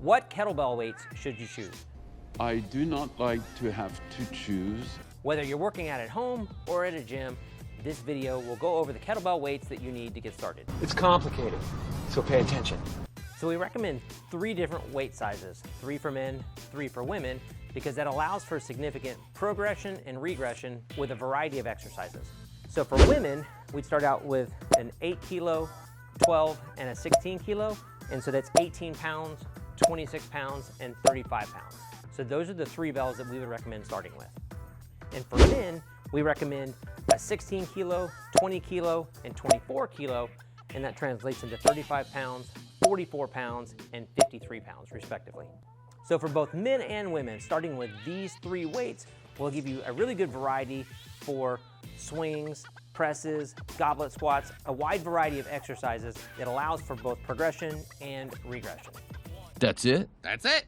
What kettlebell weights should you choose? I do not like to have to choose. Whether you're working out at home or at a gym, this video will go over the kettlebell weights that you need to get started. It's complicated, so pay attention. So we recommend 3 different weight sizes, 3 for men, 3 for women, because that allows for significant progression and regression with a variety of exercises. So for women, we'd start out with an 8 kilo, 12, and a 16 kilo. And so that's 18 pounds, 26 pounds, and 35 pounds. So those are the 3 bells that we would recommend starting with. And for men, we recommend a 16 kilo, 20 kilo, and 24 kilo, and that translates into 35 pounds, 44 pounds, and 53 pounds, respectively. So for both men and women, starting with these 3 weights will give you a really good variety for swings, presses, goblet squats, a wide variety of exercises that allows for both progression and regression. That's it? That's it.